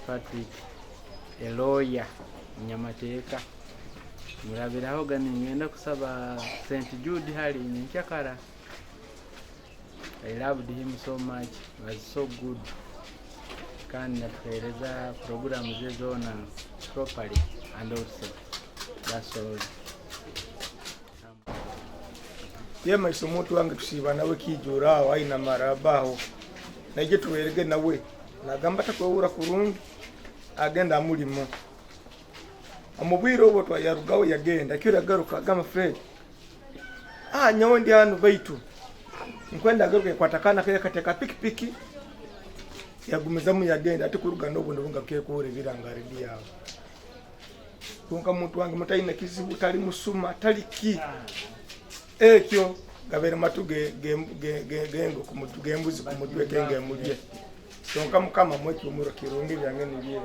Patrick, a lawyer, Nyamateeka. Mulabiraho gani ngenda kusaba St. Jude hali in Chakara. I loved him so much. He was so good. Can natueleza program zezona properly and also. That's all. Yema isomoto wange tusiba nawe kijura awo aina marabaho. Naje tuwerege nawe. Nagamba takwewura kurungi agenda amulimo amubwiro obwo twayarugaho yagenda kira garuka gama Fred nyawo ndi hano baitu nkwenda garuka kwatakana kaya kateka pikipiki yagumizamu yagenda ati kuruga ndobo ndobunga kekore birangari yawo kunka muntu wange mutaina kizibu tali musuma tali ki ekyo gabere matuge gengo kumutugembuzi kumutwe genge mulye sonka mukama mwetu umuro kirungi byange nibiye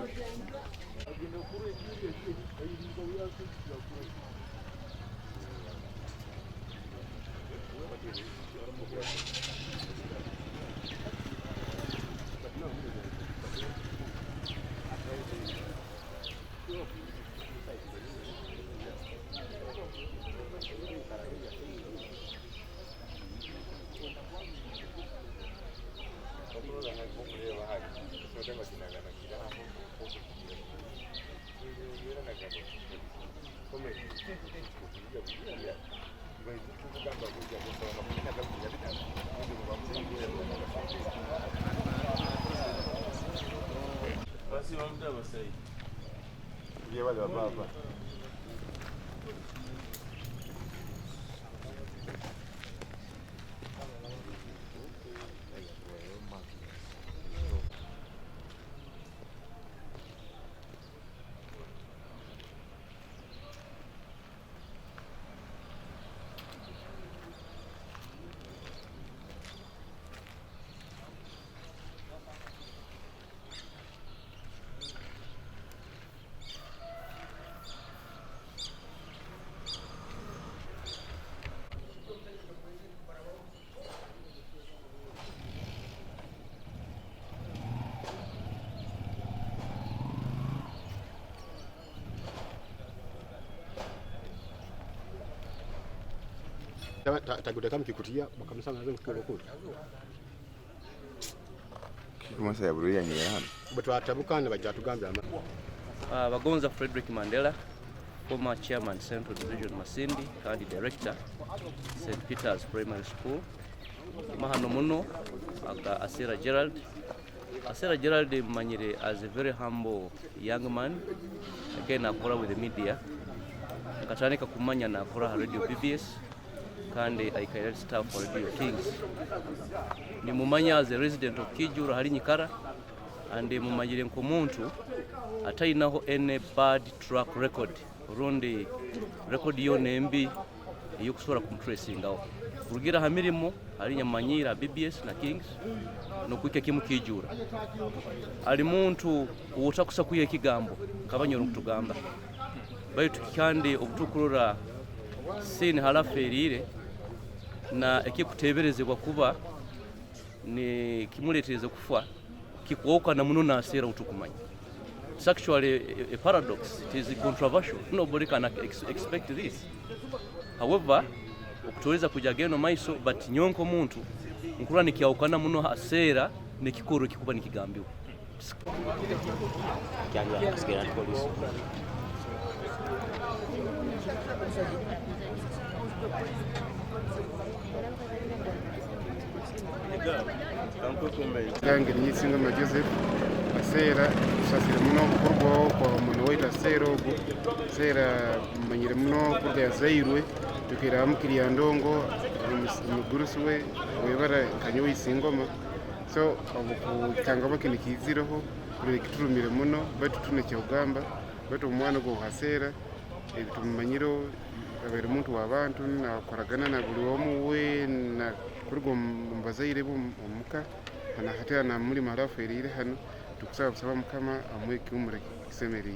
taguda kama kikutia bakamusanga nazo kukolo kumasa ya buruya nyerano batwatabukana bajatugambya Bagonza Frederick Mandela, former chairman Central Division Masinsdi and director St. Peter's Primary School. Mahano muno aga Asera Gerald manyire as a very humble young man. Again akora with the media. Nkatanika kumanya na akora radio BBS kandi aikaira staff for Radio Kings. Ni mumanya as a resident of Kijura hali Nyikara and mumanyire nkomuntu atayinaho any bad track record. Rundi record yo nembi yokusora kumtracingaho. Kurugira hamirimo ali nyamanyira BBS na Kings no kwike kimu Kijura. Ali muntu utakusa kuye kigambo kabanyoro kutugamba. Baitu kandi okutukurura sine halaferire na ekikuteberezebwa kuba ni kimuletereze kufa kikuoka na muno na Asera utukumanya. It's actually a paradox. It is controversial. Nobody can expect this. However, okutuweza kujageno maiso but nyonko muntu nkura nikiaukana muno Asera nekikuru kikuba nikigambiwa. Kyanga asigera police. Kange nyisinga na Joseph Asera sasira muno kurbo ko muno waita Asera manyire muno kurya zairwe tukira mukiriya ndongo mugurusuwe webara kanyo isingoma so abukanga bakini kiziroho kuri kiturumire muno batu tuneke ugamba batu umwana go Asera ebitumanyiro abaire muntu w'abantu nakoragana na buli omu we na kuruga omu bazaire omuka na hati na muri maraferire hano tukusaba mukama amwe kiumure kisemerere.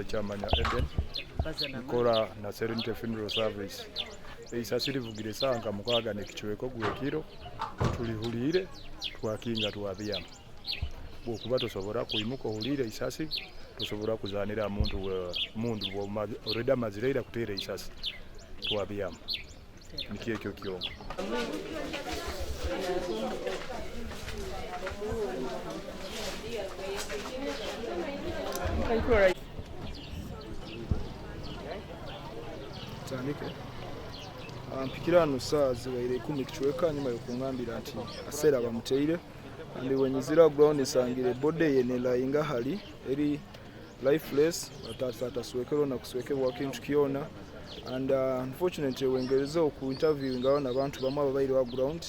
Chamanya Eden nkora na Serenity Funeral Service eisasi livugire sanga mukwagana ekichweko gwekiro tulihulire twakinga twabiyama bwokuba tosobora kuimuka hulire isasi tosobora kuzanira mundu already amazireira kutera isasi twabiyama nikiekyo kyongo. Tanike mpikira hano saa zibaire 10 kichweka nyuma yokungambira nti Asera bamuteire andi wenyizira ground esangire body yene layinga hali eri lifeless ataswekero na kuswekebwa kintu kiona and unfortunately wengereza ku interview ngaona abantu bamwe ababaire wa ground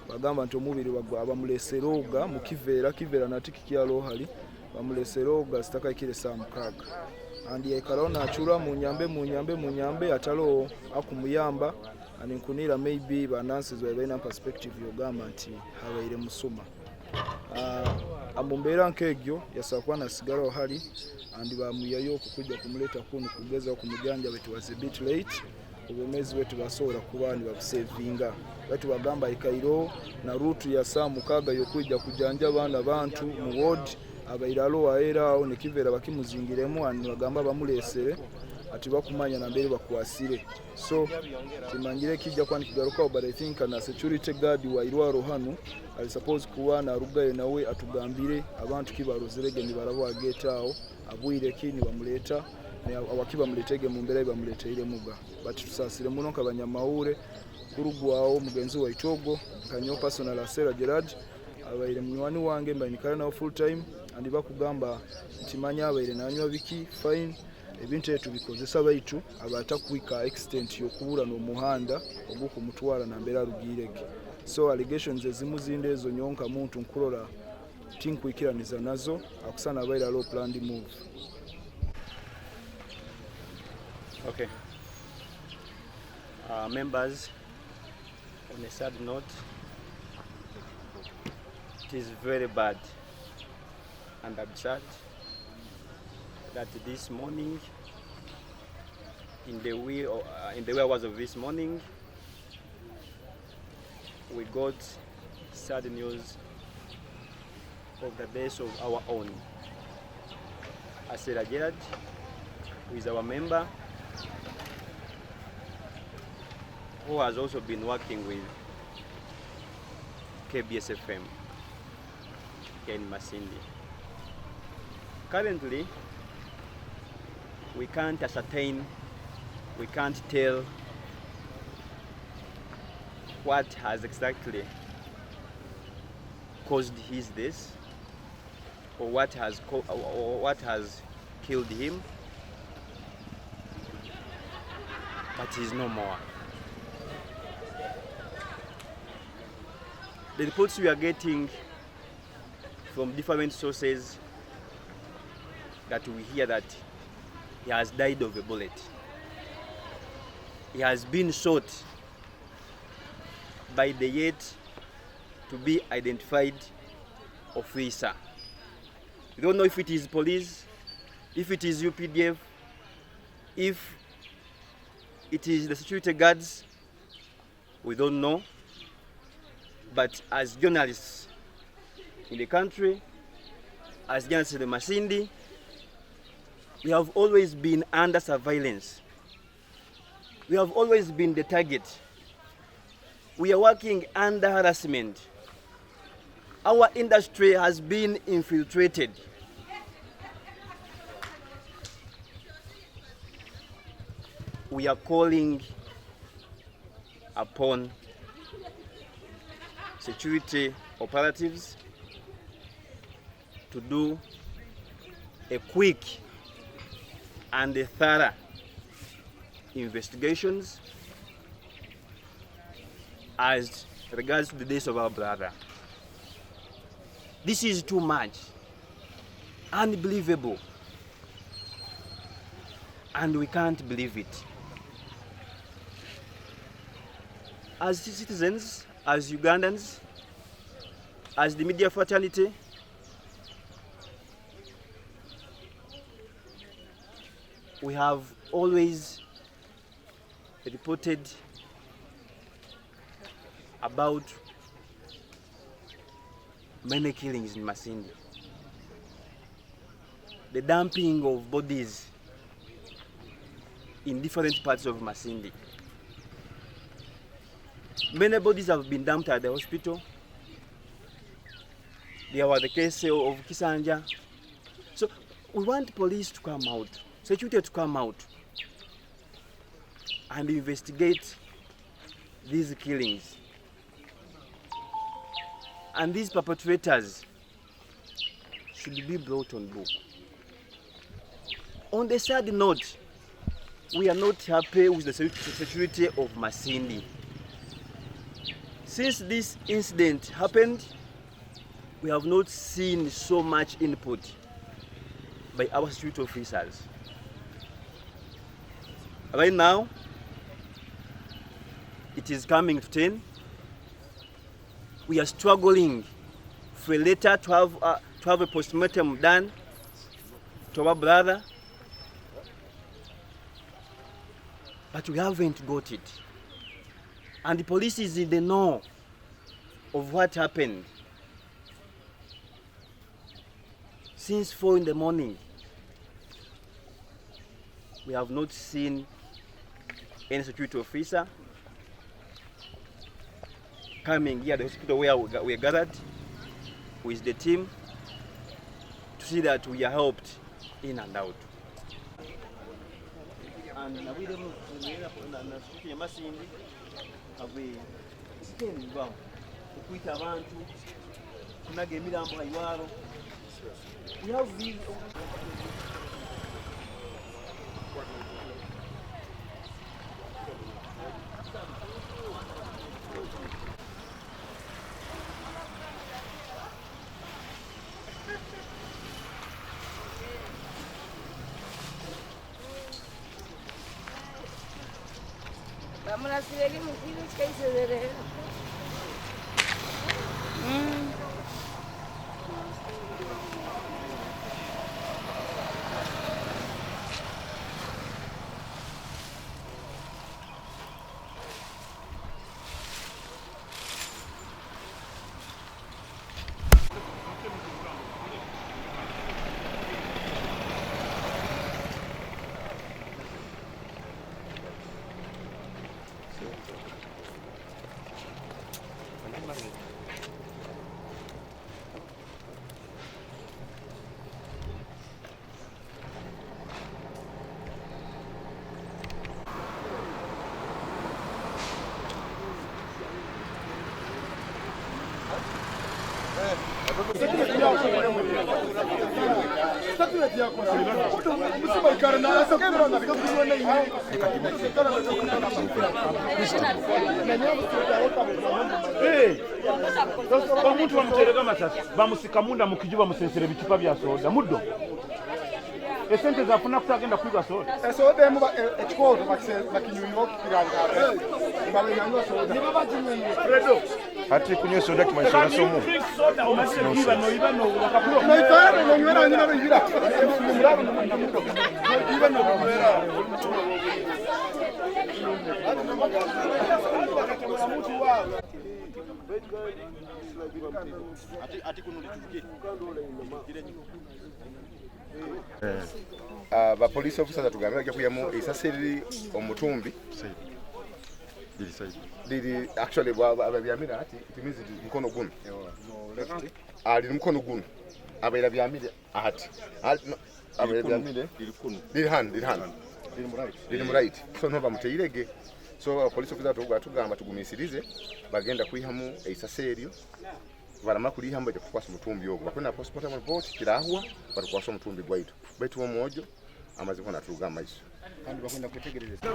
bagamba nti omubiri bagwa abamuleseroga mukivera natiki kyalo hali bamuleseroga sitaka ikire saa mukaga andi yakarona achura munyambe atalo akumuyamba and nkunira maybe banansi zwabaina perspective yogamba nti habaire musuma amumbera nkegyo yasakwa na sigaro hali andi bamuyayo okukuja kumuleta kunu kugeza okumujanja betu was a bit late obumezi wetu basoora kubani bakusevinga batu bagamba ikairo na route ya saa mukaga yokuja kujanja bana bantu mu ward abairalo waera au nekivera bakimuzingiremu andi bagamba bamulesere ati bakumanya na mbere bakwasire so kimangire kijja kwani kigaruka but I think na security guard wa irwaro hano ali suppose kuwa na rugaye nawe atugambire abantu kibarozerege ni barabo agetao abwire kini bamuleta awakiba muletege mu mbere bamuleteire muga but tusasire muno kabanyamaure kurugwawo mugenzi wa Itogo kanyo personal Asera Gerald abaire munywani wange mbanikana na full time andi bakugamba ntimanya abaire nanywa biki fine ebintu etu bikozesa baitu abata kwika extent yokubura no muhanda oguko mutwala na mbera rugireke so allegations ezimu zinde ezo nyonka muntu nkulola tinkwikiraniza nazo akusana abaire low planned move. Okay. Members, on a sad note, it is very bad and absurd that this morning, in the wee hours of this morning, we got sad news of the death of our own Asera Gerald, who is our member, who has also been working with KBS-FM here in Masinsdi. Currently, we can't ascertain, we can't tell what has exactly caused his death or what has killed him, but he's no more. The reports we are getting from different sources that we hear that he has died of a bullet. He has been shot by the yet to be identified officer. We don't know if it is police, if it is UPDF, if it is the security guards, we don't know. But as journalists in the country, as journalists in the Masinsdi, we have always been under surveillance. We have always been the target. we are working under harassment. Our industry has been infiltrated. We are calling upon security operatives to do a quick and a thorough investigations as regards to the death of our brother. This is too much, unbelievable, and we can't believe it. As citizens, as Ugandans, as the media fraternity, we have always reported about many killings in Masinsdi. The dumping of bodies in different parts of Masinsdi. Many bodies have been dumped at the hospital. There was the case of Kisanja. So we want police to come out, security to come out and investigate these killings. And these perpetrators should be brought on book. On the sad note, we are not happy with the security of Masinsdi. Since this incident happened, we have not seen so much input by our security officers. Right now, it is coming to 10. We are struggling for a letter to have a postmortem done to our brother, but we haven't got it. And the police is in the know of what happened since 4 in the morning. We have not seen any security officer coming here at the hospital where we are gathered with the team to see that we are helped in and out. And Vamos a hacer aquí un kilo que se debe. Omuntu bamuterega amasasi bamusika munda mu kijuba musensere bicupa bya soda muddo esente zafuna kutagenda kwiba soda esoda emu ekikoto bakinyuyiwa okukiranga babenyanywa soda niba bajinywe fredo Ati kunywa soda kimanyisha somo soda omaze kuiba noiba no bakapulo noitara nonywera nyina rohira iba no kumera ba police officers atugambira kya kuyamu isasiri omutumbi Did actually ababyamira ati it means mkono guno ali mkono guno ababyamira ati ababyamira did hand did right so no bamuteirege so police officer tugamba tugumisirize bagenda kuihamu eisaserio barama kulihamba je kukwasa mutumbi ogwo bakona postmortem report kirahwa batukwasa mutumbi gwaitu baitu omwojo amaze kona tugamba iso kandi bakunda kutegereza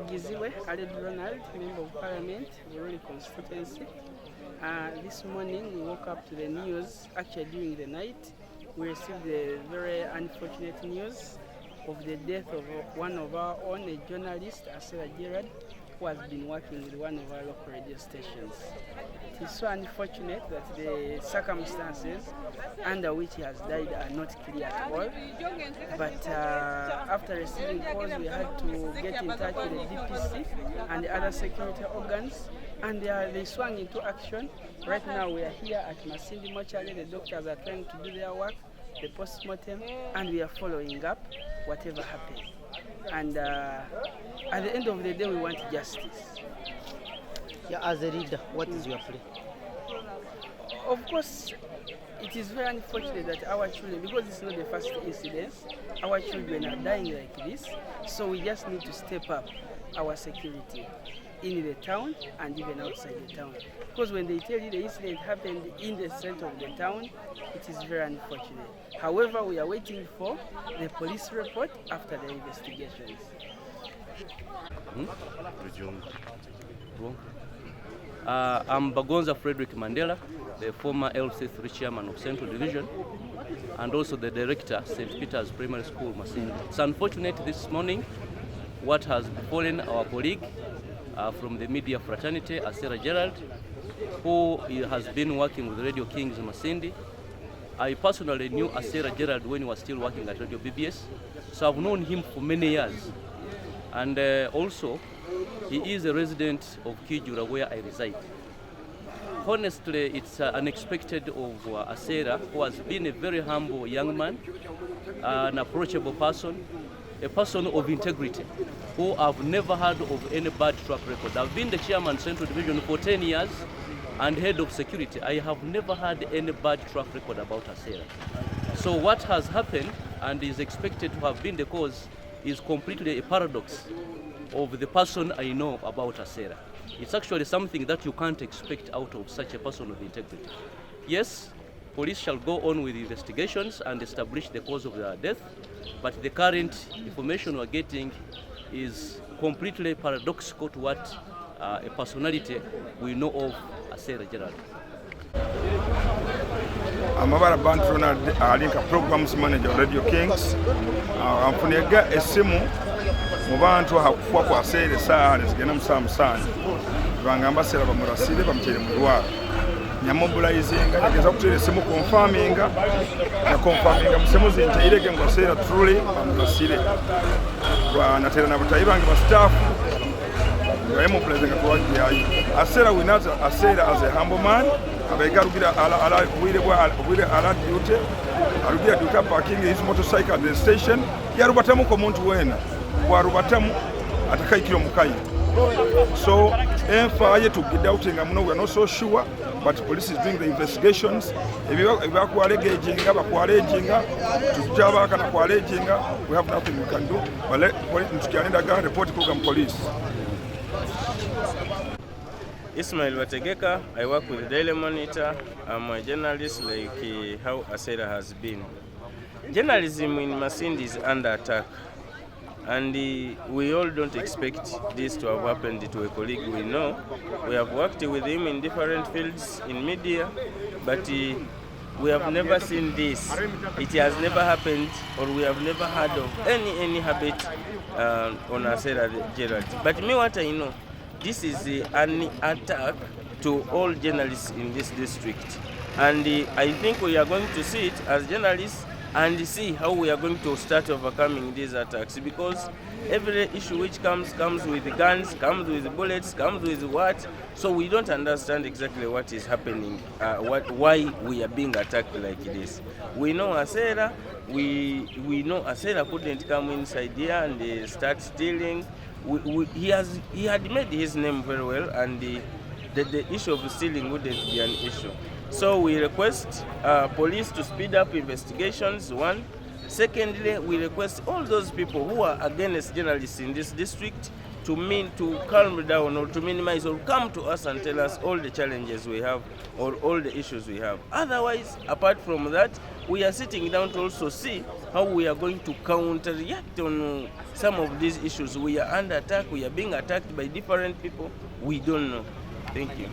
Giziwe, Aled Ronald, Member of Parliament, Rural Constituency. This morning we woke up to the news, actually during the night, we received the very unfortunate news of the death of one of our own, a journalist, Asera Gerald, who has been working with one of our local radio stations. It is so unfortunate that the circumstances under which he has died are not clear at all. But after receiving calls, we had to get in touch with the DPC and the other security organs, and they swung into action. Right now we are here at Masinsdi mortuary. The doctors are trying to do their work, the post-mortem, and we are following up whatever happened. And at the end of the day, we want justice. Yeah, as a reader, what is your plea? Of course, it is very unfortunate that our children, because it's not the first incident, our children are dying like this. So we just need to step up our security in the town and even outside the town. Because when they tell you the incident happened in the center of the town, it is very unfortunate. However, we are waiting for the police report after the investigations. I'm Bagonza Frederick Mandela, the former LC3 chairman of Central Division, and also the director, St. Peter's Primary School, Masinsdi. It's unfortunate this morning what has befallen our colleague from the media fraternity, Asera Gerald, who has been working with Radio Kings Masinsdi. I personally knew Asera Gerald when he was still working at Radio BBS, so I've known him for many years. And also, he is a resident of Kijura, where I reside. Honestly, it's unexpected of Asera, who has been a very humble young man, an approachable person, a person of integrity, who I've never heard of any bad track record. I've been the chairman Central Division for 10 years and head of security. I have never had any bad track record about Asera. So what has happened and is expected to have been the cause is completely a paradox of the person I know about Asera. It's actually something that you can't expect out of such a person of integrity. Yes, police shall go on with investigations and establish the cause of their death, but the current information we're getting is completely paradoxical to what a personality we know of, Asera Gerald. I'm Ronald, Programs Manager of Radio Kings. I'm from the Mubantu hakufuwa kwa Asera sana zigena musamusana bangamba Asera bamurasire bamutere mu rwaro nyamobilizinga nageza kutere simu confirminga na confirminga musemuzi ntairege ngo Asera truly bamurasire banatera na butayibange ba staff bayemobilizinga kwa yayi Asera winaza Asera as a humble man abegarugira ala wire ala duty arugira duty parking his motorcycle at the station yarubatamu ko muntu wena warubatamu atakaikiro mukayi. So emfa aye to get out nga muno we are not so sure, but police is doing the investigations. Ebiba kwaleginga bakwaleginga tujaba kana kwaleginga, we have nothing we can do. But tukienda ga report program police. Ismail Wategeka, I work with Daily Monitor. I'm a journalist like how Asera has been. Journalism in Masinsdi is under attack. And we all don't expect this to have happened to a colleague we know. We have worked with him in different fields in media, but we have never seen this. It has never happened, or we have never heard of any habit on Asera Gerald. But me, what I know, this is an attack to all journalists in this district. And I think we are going to see it as journalists and see how we are going to start overcoming these attacks, because every issue which comes with guns, comes with bullets, comes with what, so we don't understand exactly what is happening, why we are being attacked like this. We know Asera, we know Asera couldn't come inside here and start stealing. He had made his name very well, and the issue of stealing wouldn't be an issue. So we request police to speed up investigations, one. Secondly, we request all those people who are against journalists in this district to calm down, or to minimize, or come to us and tell us all the challenges we have or all the issues we have. Otherwise, apart from that, we are sitting down to also see how we are going to counter-react on some of these issues. We are under attack, we are being attacked by different people. We don't know. Thank you.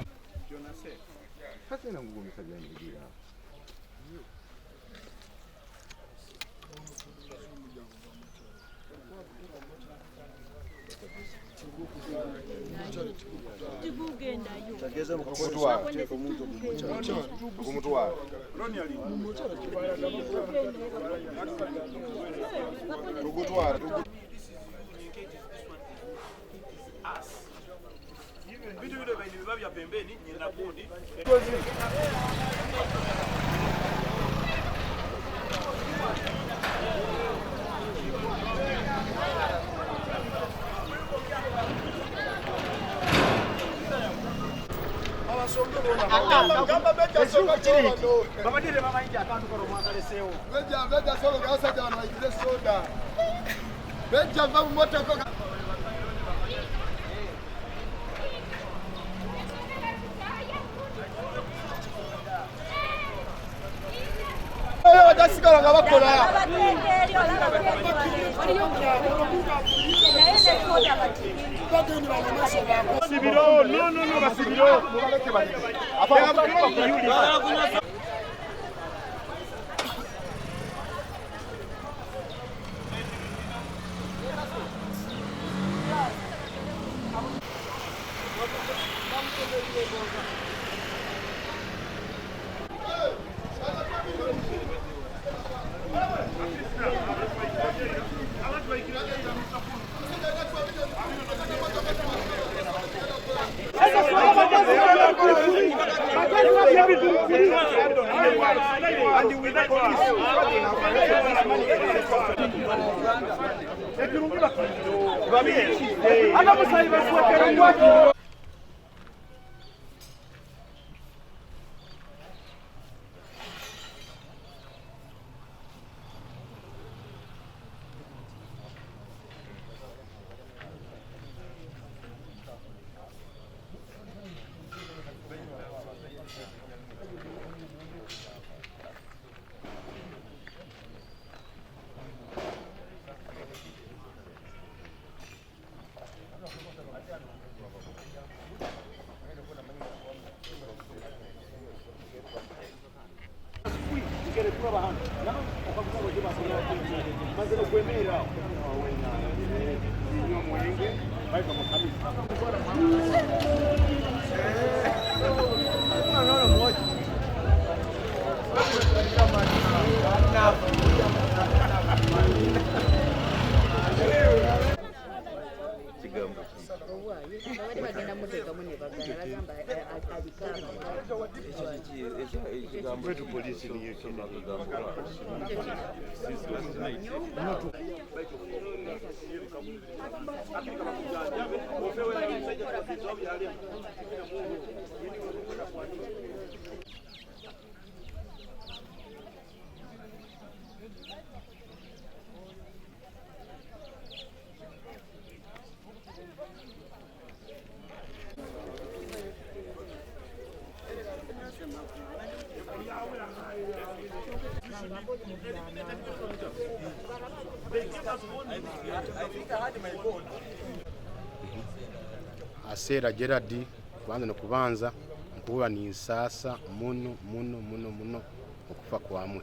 Asera Gerald kubanza no kubanza nkuba ni nsasa muno okufa kwamwe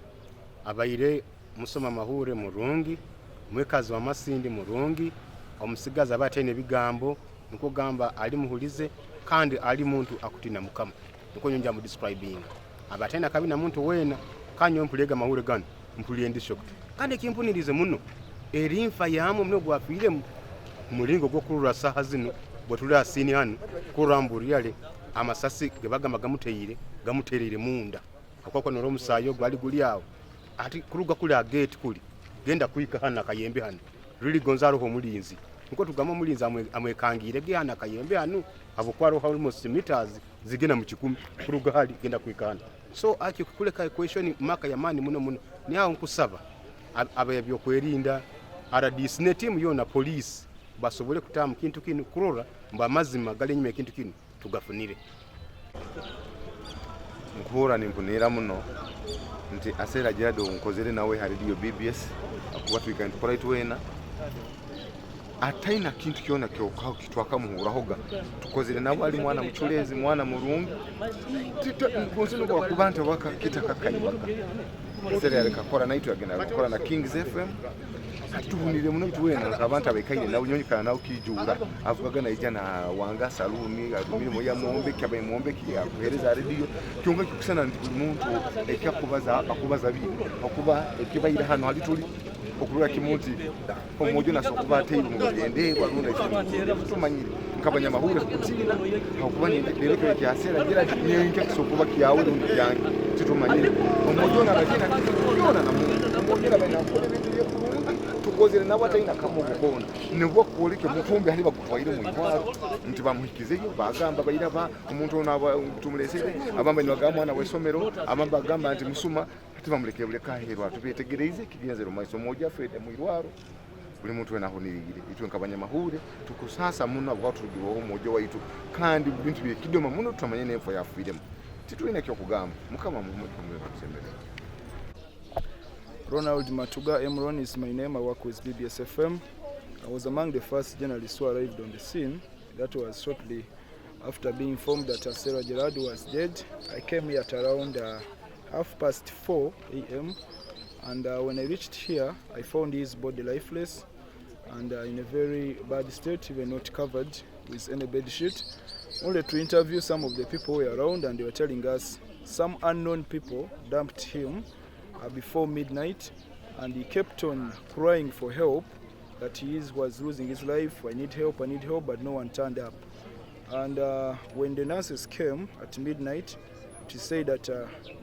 abaire musoma mahure murungi mwekazi wa Masindi murungi omusigaza abatene bigambo nuko gamba ali muhulize kandi ali muntu akutina mukama nuko nyonja mu describing abatena kabina muntu wena kanyo mpulega mahure gani mpulie shokto kandi kimpunirize muno erimfa yamo mno gwafire mulingo gwo kurura saha zino botula sini hano kuramburiale amasasi gebaga gamuterire munda akoko noro musayo gwali guliawo ati kuruga kuli agate kuli genda kuika hana kayembe hano rili gonzaro ho mulinzi nko tugama mulinzi amwekangire ge hana kayembe hano abokwaro almost meters zigena mu 10 kuruga hali genda kuika hano so aki kuleka equation maka ya mani muno ni hao nkusaba abayabyo kwerinda RDC ne team yona police basobole kutamu kintu kinu kurora mba mazima gale nyime kintu kinu tugafunire nkuhura nimpunira muno nti Asera Gerald unkozere nawe hariyo BBS akuba twikandi kora itwena ataina kintu kyona kyokao kitwaka muhurahoga tukozere nawe ali mwana muchulezi mwana murungi tito nkunzino kwa kubanta waka kitakakayibaka Asera yakakora naito yagenda gukora na Kings FM atuhunire muno tuwena abantu abekaire nawe nyonyikana nawe kijura avugaga na ijana wanga saluni atumire moya mombe kyabaye mombe kiyakuhereza radio kyonga kikusana ndi muntu akubaza bibi akuba ekibayira hano halituli okulura kimuti omojo na sokuba teyi mu gende balunda ifu tumanyire nkabanya mahure kutina akubanye lero kyo Asera Gerald nyenke sokuba kiyawe ndi yange tutumanyire omojo na bagina yona na omojo na bana tukozere nabo ataina kamugona nibwo kuoleke mutumbe hali bakutwaire mu intwaro nti bamuhikizeyo bagamba bayira ba umuntu onaba tumulesere abamba ni bagamba mwana wesomero abamba bagamba nti musuma ati bamuleke buleka herwa tubetegereze kigenze romaiso moja fede mu irwaro buli muntu wena honirigire itwe nkabanya mahure tukusasa muno abwa turugiroho moja waitu kandi bintu bye kidoma muno tutamanye nefo ya freedom tituina kyo kugamba mukama mu kusembere. Ronald Matuga Emron is my name. I work with BBS FM. I was among the first journalists who arrived on the scene. That was shortly after being informed that Asera Gerald was dead. I came here at around 4:30 a.m. and when I reached here, I found his body lifeless and in a very bad state, even not covered with any bed sheet. Only to interview some of the people who were around, and they were telling us some unknown people dumped him before midnight, and he kept on crying for help, that he was losing his life. I need help, but no one turned up. And when the nurses came at midnight, she said that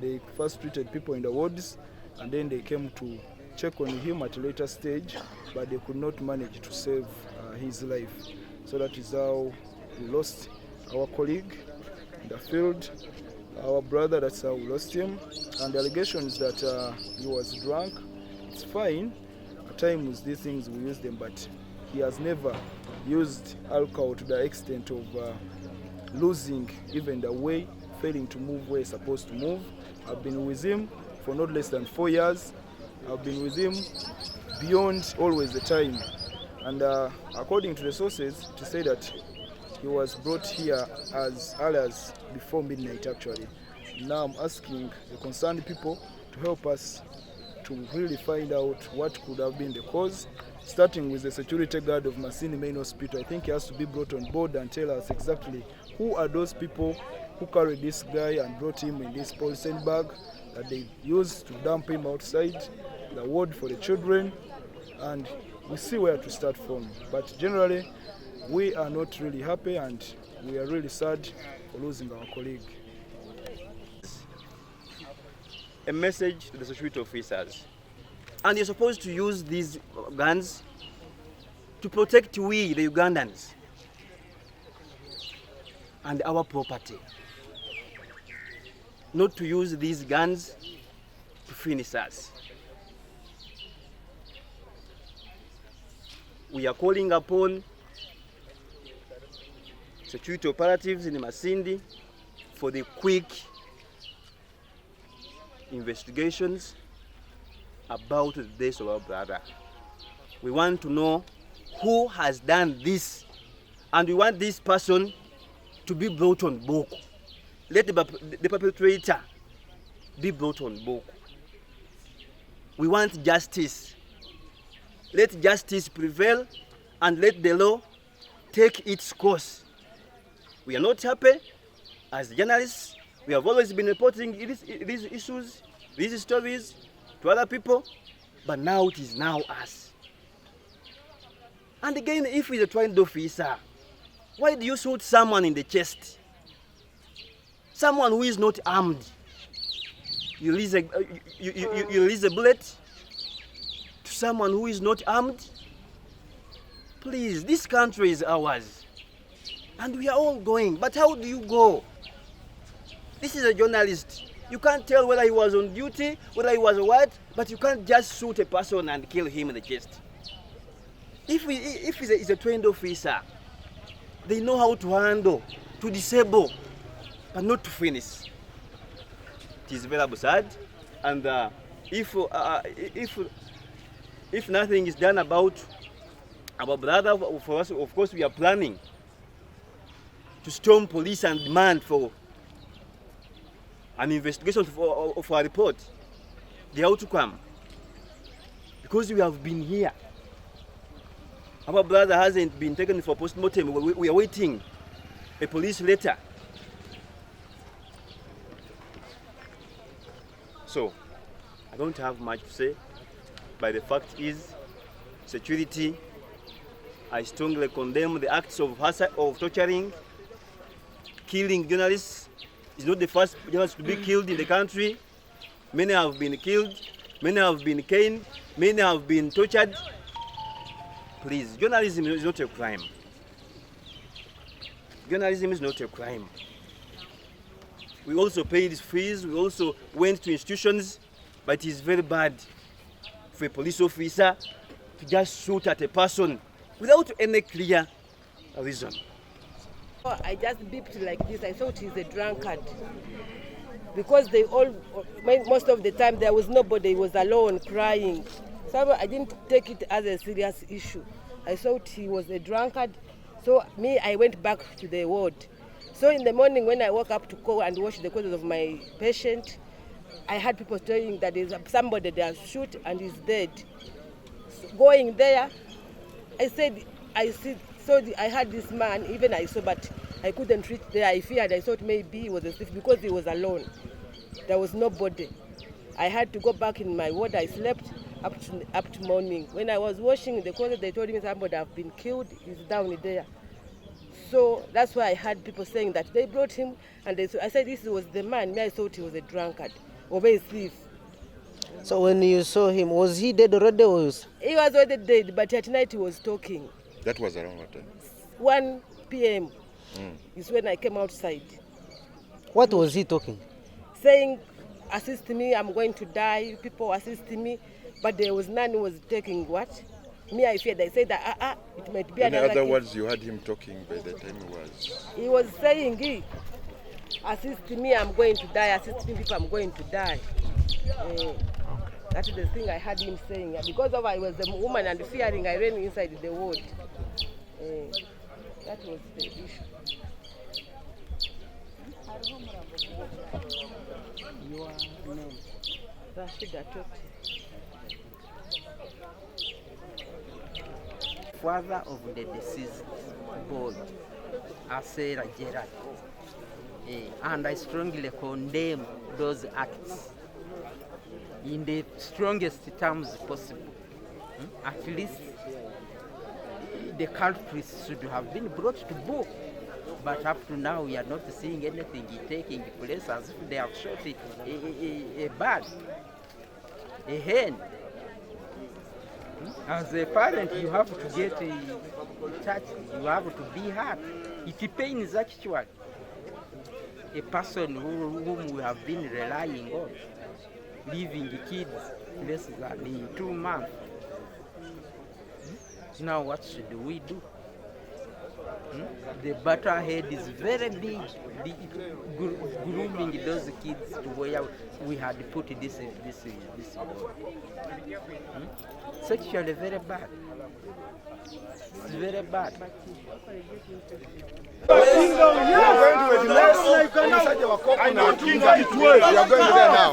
they first treated people in the wards, and then they came to check on him at a later stage, but they could not manage to save his life. So that is how we lost our colleague in the field, our brother. That's how we lost him. And the allegations that he was drunk, it's fine. At times these things we use them, but he has never used alcohol to the extent of losing even the way, failing to move where he's supposed to move. I've been with him for not less than 4 years. I've been with him beyond always the time. And according to the sources, to say that he was brought here as early as before midnight actually. Now I'm asking the concerned people to help us to really find out what could have been the cause, starting with the security guard of Masinsdi Main Hospital. I think he has to be brought on board and tell us exactly who are those people who carried this guy and brought him in this polythene bag that they used to dump him outside the ward for the children, and we see where to start from. But generally, we are not really happy and we are really sad for losing our colleague. A message to the security officers. And you're supposed to use these guns to protect we, the Ugandans, and our property. Not to use these guns to finish us. We are calling upon security operatives in Masinsdi for the quick investigations about the death of our brother. We want to know who has done this, and we want this person to be brought on book. Let the perpetrator be brought on book. We want justice. Let justice prevail and let the law take its course. We are not happy as journalists. We have always been reporting these issues, these stories to other people, but now it is now us. And again, if he's a trained officer, why do you shoot someone in the chest? Someone who is not armed. You release a bullet to someone who is not armed? Please, this country is ours. And we are all going. But how do you go? This is a journalist. You can't tell whether he was on duty, whether he was what, but you can't just shoot a person and kill him in the chest. If he's a trained officer, they know how to handle, to disable, but not to finish. It is very sad, and if nothing is done about our brother, for us, of course, we are planning to storm police and demand for an investigation of our report, the outcome, because we have been here. Our brother hasn't been taken for post-mortem. We are waiting a police letter. So, I don't have much to say, but the fact is, security, I strongly condemn the acts of torturing, killing journalists. It's not the first journalist to be killed in the country. Many have been killed, many have been caned, many have been tortured. Please, journalism is not a crime. Journalism is not a crime. We also paid fees, we also went to institutions, but it is very bad for a police officer to just shoot at a person without any clear reason. I just beeped like this. I thought he's a drunkard. Because most of the time there was nobody, he was alone crying. So I didn't take it as a serious issue. I thought he was a drunkard. So I went back to the ward. So in the morning when I woke up to go and wash the clothes of my patient, I had people saying that there's somebody there shoot and he's dead. So going there, I had this man, even I saw, but I couldn't reach there. I feared, I thought maybe he was a thief because he was alone. There was nobody. I had to go back in my ward. I slept up to morning. When I was washing the clothes, they told me somebody have been killed. He's down there. So that's why I had people saying that they brought him, and I said this was the man. I thought he was a drunkard or a thief. So when you saw him, was he dead already? He was already dead, but at night he was talking. That was around what time? 1 p.m. is when I came outside. What was he talking? Saying, assist me, I'm going to die, people assisting me. But there was none who was taking what? Me, I feared. I said that it might be another. In other words, you had him talking by the time he was saying, assist me, I'm going to die, assist me, people, I'm going to die. That is the thing I had him saying. Because I was a woman and fearing, I ran inside the ward. That was the issue. Your name? Rashida Toti. Father of the deceased boy, Asera Gerald. And I strongly condemn those acts in the strongest terms possible. At least the culprits should have been brought to book. But up to now, we are not seeing anything taking place as if they have shot a bird, a hen. As a parent, you have to get touched, you have to be hurt. It pains actually a person whom we have been relying on, leaving the kids less than 2 months. Now what should we do? The battle ahead is very big, grooming those kids to where we had put this ball. Sexually very bad. It's very bad. We are going there now.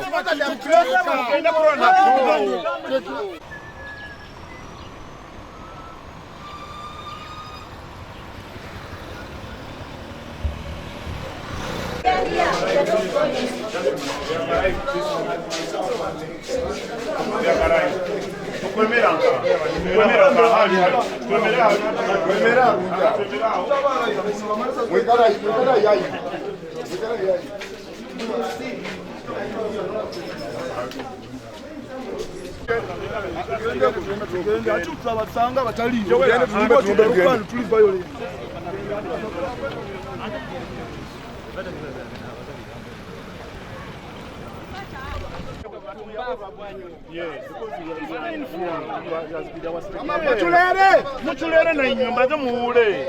Muchulere na inyumba zo muule.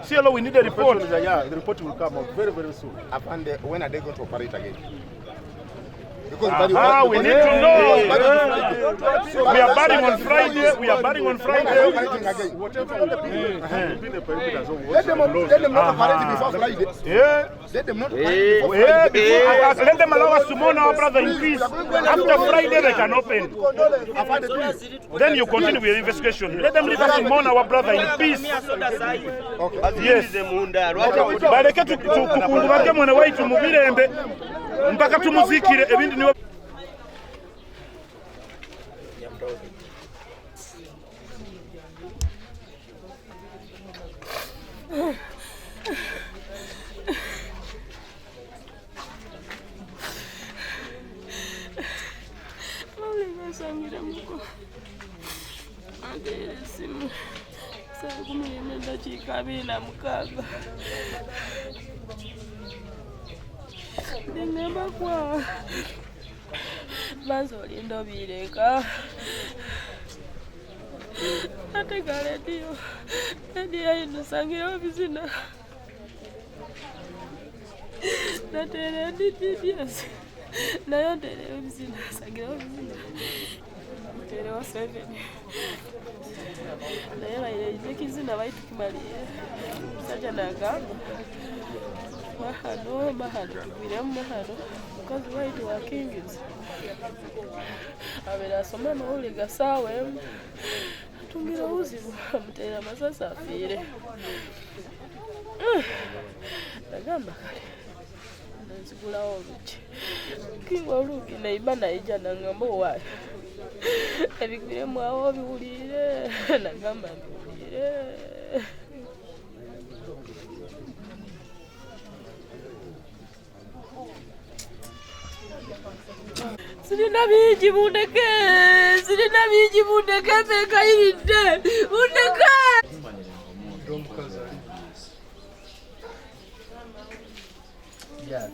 CLO, we need a report. Yeah, the report will come out very, very soon. And when are they going to operate again? Because we need to know. We are batting on Friday. We are batting on Friday. Let them not operate before Friday. Yeah. Let them not let them allow us to mourn our brother in peace. After Friday, they can open. Then you continue with the investigation. Let them leave us to mourn our brother in peace. Yes. Bareke tukungubake mwana waitu mubirembe mpaka tumuzikire ebindi niwe Sangira muko agere simu sa kumuyeme ndachika bina mukaga ndingamba kwa bazoli ndobireka ateka radio inosangira bizina natere DTS nayo ntere bizina sangira bizina ntere wa 7 nayo bayire kizina bayitukimaliye saja nagamba mahano tugwiremu mahano mukazi waitu wakingiza abera asoma amawulire gasaawa emu atungira uzibu amuteera amasasi afiire nagamba kale nzigulawo oluki kingwa oluki naiba naija nangamba owaayo ebigwiremu awo biwulire nagamba biwulire Sirina biji bundeke beka irinde bundeke ya